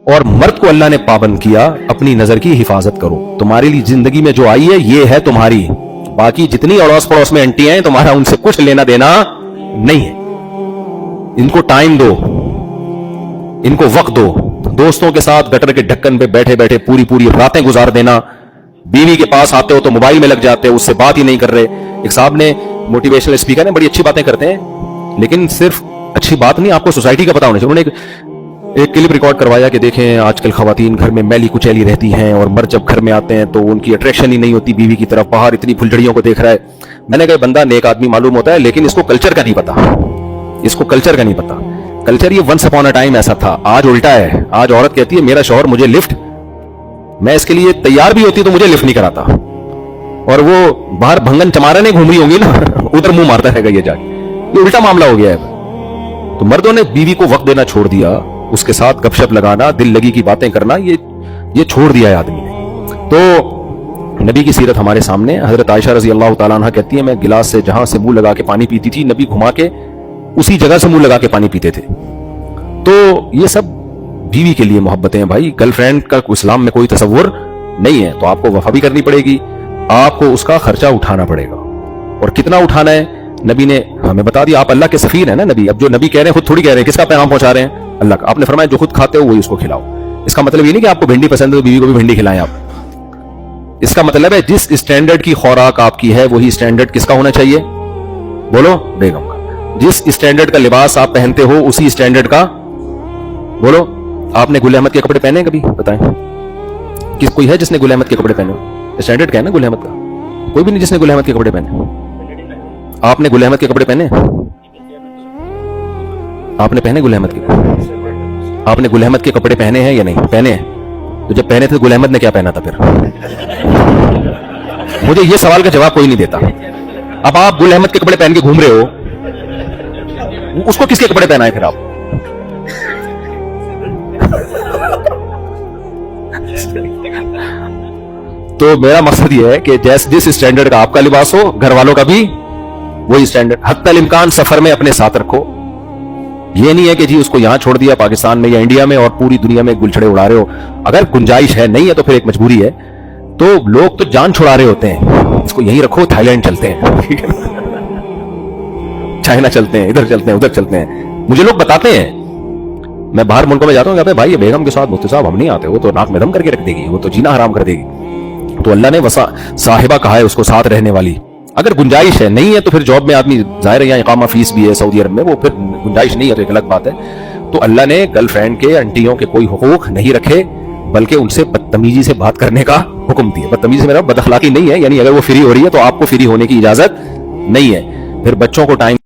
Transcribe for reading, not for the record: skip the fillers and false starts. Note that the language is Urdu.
اور مرد کو اللہ نے پابند کیا اپنی نظر کی حفاظت کرو. تمہارے لیے زندگی میں جو آئی ہے یہ ہے تمہاری, باقی جتنی اڑوس پڑوس میں انٹیاں ہیں تمہارا ان سے کچھ لینا دینا نہیں ہے. ان کو ٹائم دو, ان کو وقت دو. دوستوں کے ساتھ گٹر کے ڈھکن پہ بیٹھے بیٹھے پوری راتیں گزار دینا. بیوی کے پاس آتے ہو تو موبائل میں لگ جاتے ہو, اس سے بات ہی نہیں کر رہے. ایک صاحب نے, موٹیویشنل اسپیکر نے, بڑی اچھی باتیں کرتے ہیں, لیکن صرف اچھی بات نہیں, آپ کو سوسائٹی کا پتا ہونا چاہیے. انہوں نے ایک کلپ ریکارڈ کروایا کہ دیکھیں آج کل خواتین گھر میں میلی کچیلی رہتی ہیں, اور مرد جب گھر میں آتے ہیں تو ان کی اٹریکشن ہی نہیں ہوتی بیوی کی طرف. باہر اتنی پھلجھڑیوں کو دیکھ رہا ہے. میں نے کہا بندہ نیک آدمی معلوم ہوتا ہے, لیکن اس کو کلچر کا نہیں پتا. اس کو کلچر کا نہیں پتا. کلچر یہ ونس اپون اے ٹائم ایسا تھا, آج الٹا ہے. آج عورت کہتی ہے میرا شوہر مجھے لفٹ, میں اس کے لیے تیار بھی ہوتی تو مجھے لفٹ نہیں کراتا, اور وہ باہر بھنگن چمارا نہیں گھوم رہی ہوں گی نا, ادھر منہ مارتا رہے گا یہ جا کے. یہ الٹا معاملہ ہو گیا ہے. تو مردوں نے بیوی کو وقت دینا چھوڑ دیا, اس کے ساتھ گپ شپ لگانا, دل لگی کی باتیں کرنا, یہ چھوڑ دیا ہے آدمی نے. تو نبی کی سیرت ہمارے سامنے. حضرت عائشہ رضی اللہ تعالیٰ عنہ کہتی ہے میں گلاس سے جہاں سے منہ لگا کے پانی پیتی تھی, نبی گھما کے اسی جگہ سے منہ لگا کے پانی پیتے تھے. تو یہ سب بیوی کے لیے محبتیں ہیں بھائی. گرل فرینڈ کا اسلام میں کوئی تصور نہیں ہے, تو آپ کو وفا بھی کرنی پڑے گی, آپ کو اس کا خرچہ اٹھانا پڑے گا. اور کتنا اٹھانا ہے نبی نے ہمیں بتا دیا. آپ اللہ کے سفیر ہیں نا نبی. اب جو نبی کہہ رہے ہیں خود تھوڑی کہہ رہے ہیں, کس کا پیغام پہنچا رہے ہیں؟ اللہ کا. آپ نے فرمایا جو خود کھاتے ہو وہی اس کو کھلاؤ. اس کا مطلب یہ نہیں کہ آپ کو بھنڈی پسند ہے تو بیوی کو بھی بھنڈی کھلائیں آپ. اس کا مطلب ہے جس اسٹینڈرڈ کی خوراک آپ کی ہے وہی اسٹینڈرڈ کس کا ہونا چاہیے؟ بولو, بیگم کا. جس اسٹینڈرڈ کا لباس آپ پہنتے ہو اسی اسٹینڈرڈ کا, بولو. آپ نے گل احمد کے کپڑے پہنے کبھی؟ بتائیں کس کوئی ہے جس نے گل احمد کے کپڑے پہنے؟ اسٹینڈرڈ کیا ہے نا گل احمد کا. کوئی بھی نہیں جس نے گل احمد کے کپڑے پہنے. آپ نے گل احمد کے کپڑے پہنے؟ آپ نے پہنے گل احمد کے؟ آپ نے گل احمد کے کپڑے پہنے ہیں یا نہیں پہنے ہیں؟ تو جب پہنے تھے گل احمد نے کیا پہنا تھا پھر؟ مجھے یہ سوال کا جواب کوئی نہیں دیتا. اب آپ گل احمد کے کپڑے پہن کے گھوم رہے ہو, اس کو کس کے کپڑے پہنائے پھر آپ؟ تو میرا مقصد یہ ہے کہ جس اسٹینڈرڈ کا آپ کا لباس ہو گھر والوں کا بھی وہی اسٹینڈرڈ. حتی الامکان سفر میں اپنے ساتھ رکھو. یہ نہیں ہے کہ جی اس کو یہاں چھوڑ دیا پاکستان میں یا انڈیا میں اور پوری دنیا میں گلچھڑے اڑا رہے ہو. اگر گنجائش ہے, نہیں ہے تو پھر ایک مجبوری ہے. تو لوگ تو جان چھڑا رہے ہوتے ہیں, اس کو یہیں رکھو. تھائی لینڈ چلتے ہیں, چائنا چلتے ہیں, ادھر چلتے ہیں, ادھر چلتے ہیں. مجھے لوگ بتاتے ہیں, میں باہر ملکوں میں جاتا ہوں, کہتے ہیں بھائی یہ بیگم کے ساتھ مفتی صاحب ہم نہیں آتے, وہ تو ناک میں دم کر کے رکھ دے گی, وہ تو جینا حرام کر دے گی. تو اللہ نے صاحبہ کہا ہے اس کو ساتھ رہنے والی. اگر گنجائش ہے, نہیں ہے تو پھر جاب میں آدمی ظاہر ہے, یا اقامہ فیس بھی ہے سعودی عرب میں, وہ پھر گنجائش نہیں ہے تو ایک الگ بات ہے. تو اللہ نے گرل فرینڈ کے, انٹیوں کے کوئی حقوق نہیں رکھے, بلکہ ان سے بدتمیزی سے بات کرنے کا حکم دیا. بدتمیزی سے میرا بد اخلاقی نہیں ہے, یعنی اگر وہ فری ہو رہی ہے تو آپ کو فری ہونے کی اجازت نہیں ہے. پھر بچوں کو ٹائم